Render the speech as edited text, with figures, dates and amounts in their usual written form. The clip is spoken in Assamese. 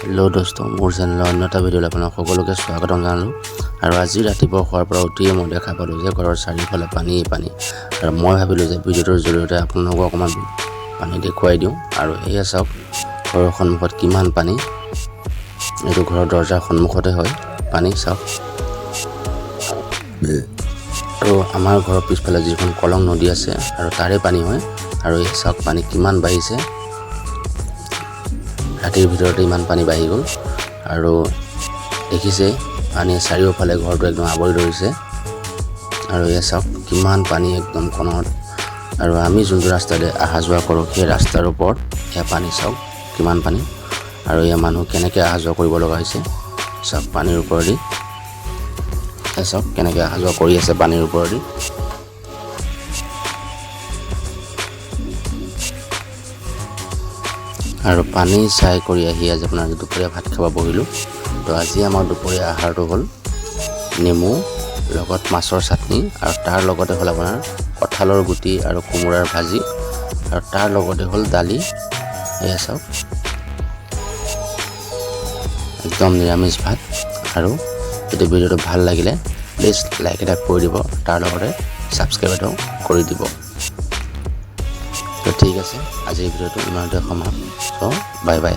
হেল্ল' দোস্ত, মোৰ চেনেলৰ অন্য এটা ভিডিঅ'লৈ আপোনাক সকলোকে স্বাগতম জনালোঁ। আৰু আজি ৰাতিপুৱা শোৱাৰ পৰা উঠিয়ে মই দেখা পালোঁ যে ঘৰৰ চাৰিওফালে পানী। আৰু মই ভাবিলোঁ যে ভিডিঅ'টোৰ জৰিয়তে আপোনালোকক অকণমান পানী দেখুৱাই দিওঁ। আৰু এয়া চাওক, ঘৰৰ সন্মুখত কিমান পানী। এইটো ঘৰৰ দৰ্জাৰ সন্মুখতে হয় পানী, চাওক। আৰু আমাৰ ঘৰৰ পিছফালে যিখন কলং নদী আছে আৰু তাৰে পানী হয়। আৰু এই চাওক পানী কিমান বাঢ়িছে। ৰাতিৰ ভিতৰতে ইমান পানী বাঢ়ি গ'ল। আৰু দেখিছে পানী চাৰিওফালে ঘৰটো একদম আৱৰি ধৰিছে। আৰু এয়া চাওক কিমান পানী একদম কণত। আৰু আমি যোনটো ৰাস্তাৰে অহা যোৱা কৰোঁ সেই ৰাস্তাৰ ওপৰত এয়া পানী, চাওক কিমান পানী। আৰু এয়া মানুহ কেনেকৈ অহা যোৱা কৰিব লগা হৈছে চাওক পানীৰ ওপৰেদি। এয়া চাওক কেনেকৈ অহা যোৱা কৰি আছে পানীৰ ওপৰেদি। আৰু পানী চাই কৰি আহি আজি আপোনাৰ দুপৰীয়া ভাত খাব বহিলোঁ। তো আজি আমাৰ দুপৰীয়া আহাৰটো হ'ল নেমু লগত মাছৰ চাটনি, আৰু তাৰ লগতে হ'ল আপোনাৰ কঁঠালৰ গুটি আৰু কোমোৰাৰ ভাজি, আৰু তাৰ লগতে হ'ল দালি। এয়া চাওক একদম নিৰামিষ ভাত। আৰু যদি ভিডিঅ'টো ভাল লাগিলে প্লিজ লাইক এটা কৰি দিব, তাৰ লগতে ছাবস্ক্ৰাইব এটাও কৰি দিব। তো ঠিক আছে, আজিৰ ভিডিঅ'টো ইমানতে সমাপ্ত। Bye bye.